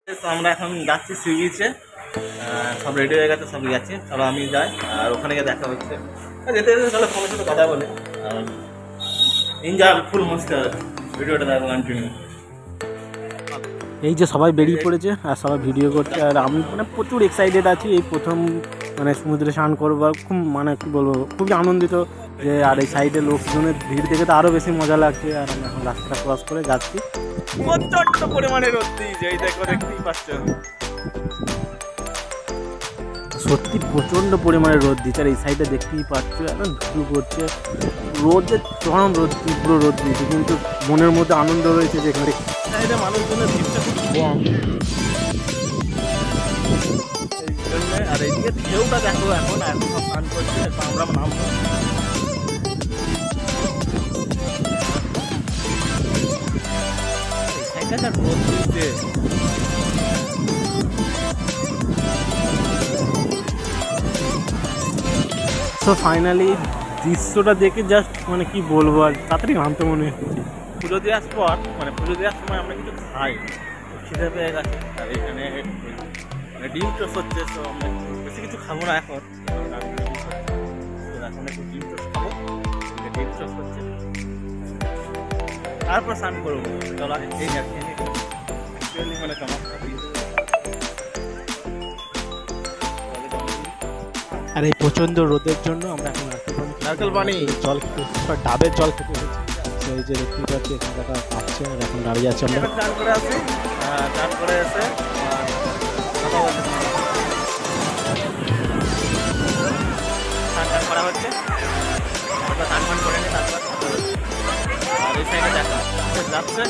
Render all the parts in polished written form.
আমরা এখন যাচ্ছি সি বিচে, সব রেডি হয়ে গেছে, সব যাচ্ছি। চলো আমি যাই, আর ওখানে গিয়ে দেখা হচ্ছে। যেতে যেতে চলো ফোনের সাথে কথা বলে এনজয় ফুল মস্ত ভিডিওটা দেখো কন্টিনিউ। এই যে সবাই বেরিয়ে পড়েছে আর সবাই ভিডিও করছে, আর আমি মানে প্রচুর এক্সাইটেড আছি। এই প্রথম মানে সমুদ্রে স্নান করবো, খুব মানে কী বলবো, খুবই আনন্দিত যে। আর এই সাইডে লোকজনের ভিড় দেখে তো আরও বেশি মজা লাগছে। আর আমি এখন রাস্তাটা ক্রস করে যাচ্ছি। প্রচন্ড পরিমাণে রোদ দিয়েছে, এই দেখো, দেখতেই পাচ্ছ। সত্যি প্রচণ্ড পরিমাণে রোদ দিচ্ছে, আর এই সাইডে দেখতেই পাচ্ছ এখন ধুলো করছে। রোদের চরম রোদ, তীব্র রোদ দিয়েছে, কিন্তু মনের মধ্যে আনন্দ রয়েছে যে এখানে সাইডে মানুষজনের ভিড়টা খুব কম। আর এইদিকে ঢেউটা দেখো, এখন এখন সব স্নান করছে, আমরা নামবো। সাইডটা রোদ দিয়েছে। তো ফাইনালি দৃশ্যটা দেখে জাস্ট মানে কি বলবো, আর তাড়াতাড়ি নামতে মনে হচ্ছে। পুজো দেওয়ার পর, মানে পুজো দেওয়ার সময় আমরা কিছু খাই, খিদে পেয়ে গেছে। আর এখানে মানে ডিম টোস্ট হচ্ছে, তো আমরা বেশি কিছু খাবো না এখন। এখন একটু ডিম টোস্ট খাবো, ডিম টোস্ট হচ্ছে, তারপর স্নান করবো। চলো এই যাচ্ছি মানে আর এই প্রচণ্ড রোদের জন্য আমরা এখন নারকেল পানি জল খেতে, ডাবের জল খেতে হয়েছে। সেই যে দেখতে পাচ্ছি এখানটা পাচ্ছে, আর এখন দাঁড়িয়ে আছি আমরা। স্নান করে আসি, স্নান করে এসে স্নান করা হচ্ছে, স্নান ফান করে নিই, তারপর আর এই সাইডে দেখা যাচ্ছে।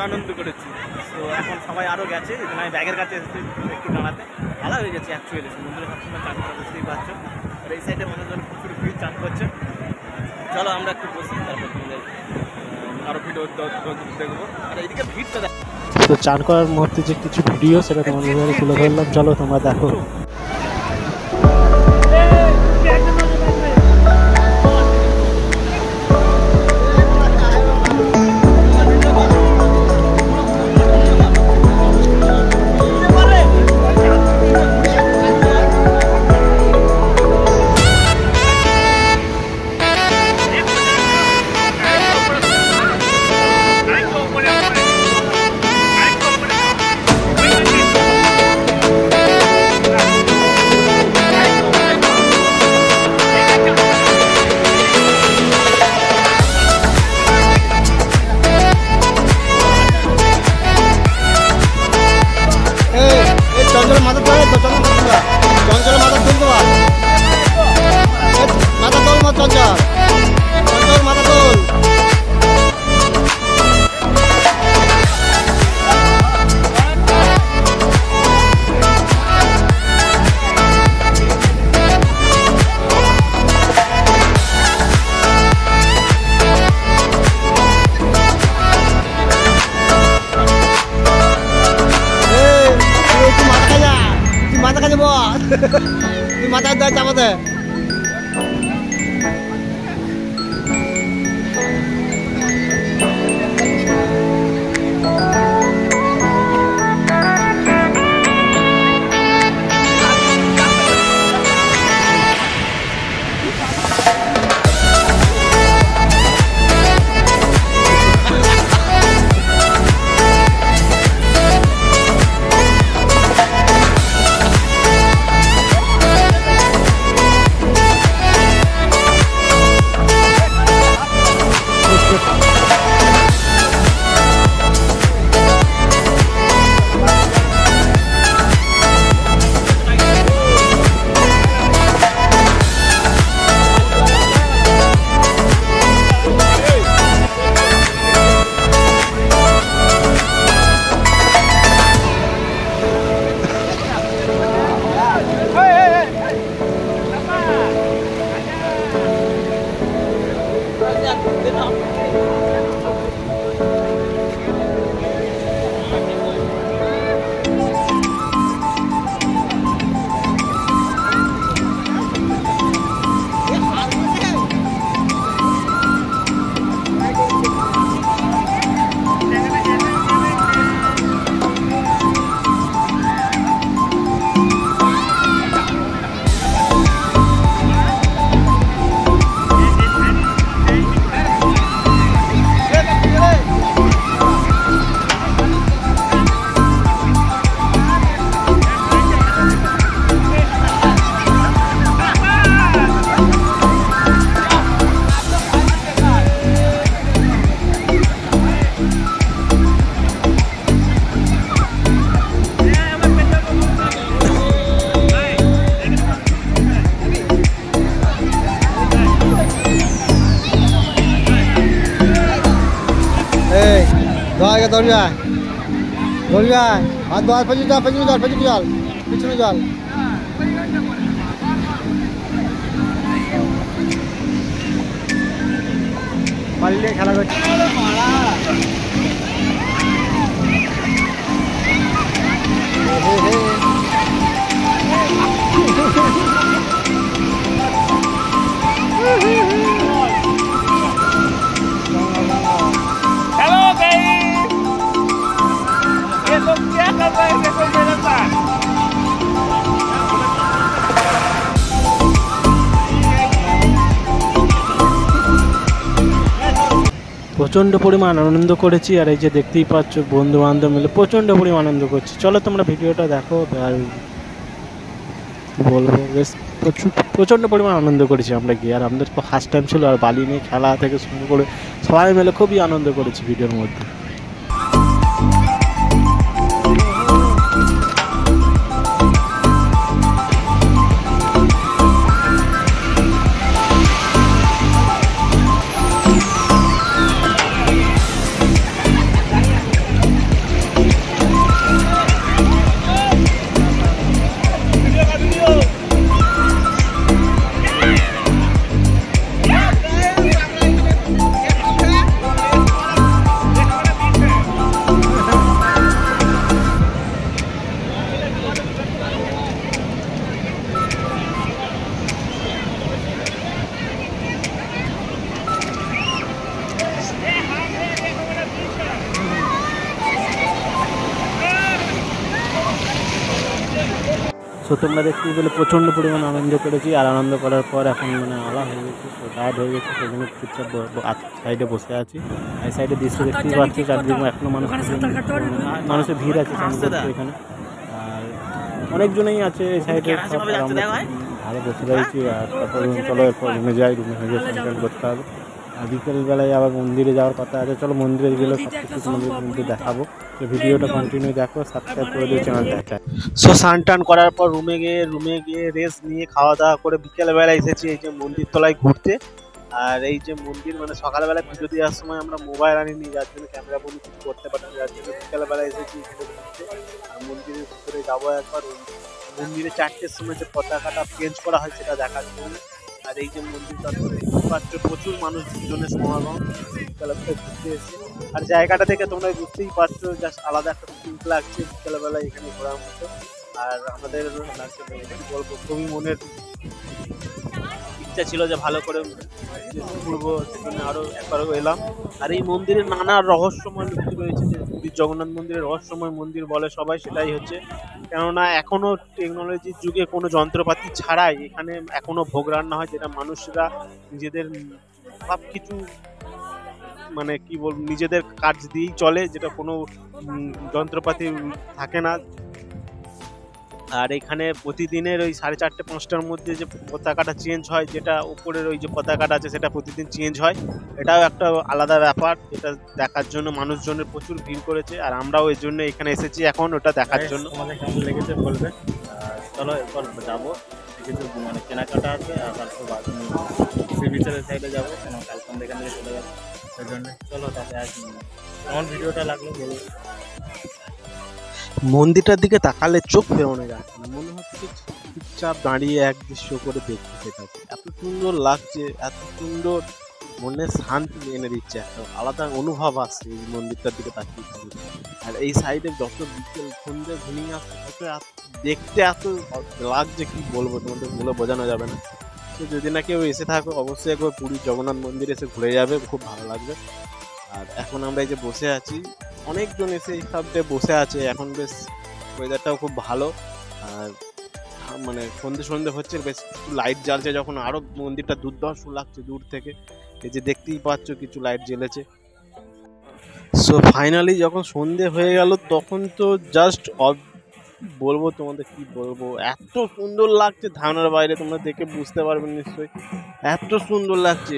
আনন্দ করেছি। তো এখন সবাই আরও গেছে, এখানে আমি ব্যাগের কাছে এসেছি একটু দাঁড়াতে, ভালো হয়ে গেছে অ্যাকচুয়ালি। সমুদ্রে সবসময় চান করা বুঝতেই পারছো, আর এই সাইডে মানুষজন প্রচুর ভিড় চান করছে। চলো আমরা একটু বসি, তারপর তোমাদের আরও ভিডিও দেখবো। আর এইদিকে ভিড়টা দেখ। তো চান করার মুহূর্তে যে কিছু ভিডিও সেটা তোমাদের তুলে ধরলাম, চলো তোমরা দেখো। চঞ্চল মাথা তোলে তো, চঞ্চল মাথা তুলতে পার, মাথা তোল মত, চঞ্চল চঞ্চল মাথা তোল। মাথা কাছে বল, তুই মাথায় দেয় চাপাতে। দৌড়ি যায়, দৌড়ি যায়, হাত ধোয়া, পেছনে জল, পেছনে জল, পেছনে জল, পিছনে জল। পালিয়ে খেলা করছে। প্রচণ্ড পরিমাণ আনন্দ করেছি। আর এই যে দেখতেই পাচ্ছ বন্ধু বান্ধব মিলে প্রচণ্ড পরিমাণ আনন্দ করছি। চলো তোমরা ভিডিওটা দেখো। আর বলবো বেশ প্রচণ্ড পরিমাণ আনন্দ করেছি আমরা গিয়ে। আর আমাদের ফার্স্ট টাইম ছিল, আর বালি নিয়ে খেলা থেকে শুরু করে সবাই মিলে খুবই আনন্দ করেছি ভিডিওর মধ্যে। সো তোমরা দেখতে পেলে প্রচণ্ড পরিমাণে আনন্দ করেছি, আর আনন্দ করার পর এখন মানে আলা হয়ে গেছে, টায়ার্ড হয়ে গেছে, সেই জন্য চুপচাপ সাইডে বসে আছি। এই সাইডে দৃশ্য দেখতেই পাচ্ছি, চারদিকে এখনো মানুষের ভিড় আছে এখানে, আর অনেকজনেই আছে এই সাইডে। ভালো বসে রয়েছি, আর তারপর চলো এরপর রুমে যাই, রুমে হয়ে স্নান করতে হবে। আর বিকেলবেলায় আবার মন্দিরে যাওয়ার কথা আছে, চলো মন্দিরে গেলে সব কিছু তোমাদের মধ্যে দেখাবো। তো ভিডিওটা কন্টিনিউ দেখো, সাবস্ক্রাইব করে দিয়ে চ্যানেলটা। সো স্নান টান করার পর রুমে গিয়ে রেস্ট নিয়ে খাওয়া দাওয়া করে বিকেলবেলা এসেছি এই যে মন্দির তলায় ঘুরতে। আর এই যে মন্দির মানে সকালবেলা পুজো দেওয়ার সময় আমরা মোবাইল আনিনি, যার জন্য ক্যামেরা বন্ধ কিছু করতে পারিনি, যার জন্য বিকেলবেলা এসেছি ঘুরতে। আর মন্দিরের ভিতরে যাবো একবার, মন্দিরে 4টের সময় যে পতাকাটা চেঞ্জ করা হয় সেটা দেখার জন্য। আর এই যে মন্দিরটা প্রচুর মানুষজনের সমাগম বিকেলবেলা ঘুরতে এসে। আর জায়গাটা থেকে তোমরা বুঝতেই পারছো, জাস্ট আলাদা একটা ফিল লাগছে বিকেলবেলা এখানে ঘোরার মতো। আর আমাদের বলবো খুবই মনের ইচ্ছা ছিল যে ভালো করে ঘুরবো, সেখানে আরো একবারও এলাম। আর এই মন্দিরের নানা রহস্যময় লুকিয়ে রয়েছে, যে পুরীর জগন্নাথ মন্দিরের রহস্যময় মন্দির বলে সবাই, সেটাই হচ্ছে কেননা এখনো টেকনোলজির যুগে কোনো যন্ত্রপাতি ছাড়াই এখানে এখনো ভোগ রান্না হয়, যেটা মানুষরা নিজেদের সব কিছু মানে কি বলবো নিজেদের কাজ দিয়েই চলে, যেটা কোনো যন্ত্রপাতি থাকে না। আর এখানে প্রতিদিনের ওই 4:30 5টার মধ্যে যে পতাকাটা চেঞ্জ হয়, যেটা উপরের ওই যে পতাকাটা আছে সেটা প্রতিদিন চেঞ্জ হয়, এটাও একটা আলাদা ব্যাপার। এটা দেখার জন্য মানুষজনের প্রচুর ভিড় করেছে, আর আমরাও এর জন্য এখানে এসেছি এখন ওটা দেখার জন্য। আমাদের কেমন লেগেছে বলবে। চলো এরপর যাবো, কিছু মানে কেনাকাটা আছে, আর তারপর সি বিচের সাইডে যাবো, কেন কালকে আমরা এখান থেকে চলে যাবো, সেই জন্য চলো তাতে আসি। কেমন ভিডিওটা লাগলো বলবো। মন্দিরটার দিকে তাকালে চোখ ফেরানো যাচ্ছে না, মনে হচ্ছে চুপচাপ দাঁড়িয়ে এক দৃশ্য করে দেখতে থাকি। এত সুন্দর লাগছে, এত সুন্দর, মনে শান্তি এনে দিচ্ছে, একটা আলাদা অনুভব আসছে এই মন্দিরটার দিকে তাকিয়ে থাকি। আর এই সাইডে যত বিকেল সন্ধ্যে ঘনিয়ে আসছে তত দেখতে এত লাগছে, কি বলবো তোমাদের বলে বোঝানো যাবে না। তো যদি না কেউ এসে থাকো অবশ্যই একবার পুরীর জগন্নাথ মন্দির এসে ঘুরে যাবে, খুব ভালো লাগবে। আর এখন আমরা এই যে বসে আছি, অনেকজন এসে এই সাইডে বসে আছে, এখন বেশ ওয়েদারটাও খুব ভালো। আর মানে সন্ধে হচ্ছে, বেশ লাইট জ্বালছে, যখন আরো মন্দিরটা দুর্ধর্ষ লাগছে দূর থেকে। এই যে দেখতেই পাচ্ছ কিছু লাইট জ্বেলেছে। সো ফাইনালি যখন সন্ধে হয়ে গেল তখন তো জাস্ট বলবো তোমাদের, কি বলবো, এত সুন্দর লাগছে ধারণার বাইরে, তোমরা দেখে বুঝতে পারবে নিশ্চয়ই, এত সুন্দর লাগছে।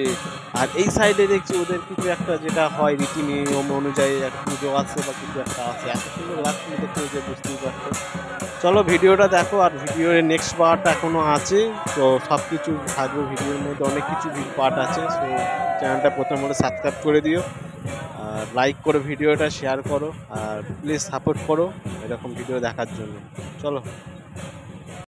আর এই সাইডে দেখছি ওদের কিছু একটা যেটা হয় রীতি নিয়ম অনুযায়ী একটা পুজো আছে বা কিছু একটা আছে, এত সুন্দর লাগছে দেখতে, যে বুঝতেই পারছো। চলো ভিডিওটা দেখো, আর ভিডিওর নেক্সট পার্ট এখনো আছে, তো সব কিছু থাকবে ভিডিওর মধ্যে, অনেক কিছু পার্ট আছে। সো চ্যানেলটা প্রথমে সাবস্ক্রাইব করে দিও, আর লাইক করো ভিডিওটা, শেয়ার করো, আর প্লিজ সাপোর্ট করো এরকম ভিডিও দেখার জন্য। চলো।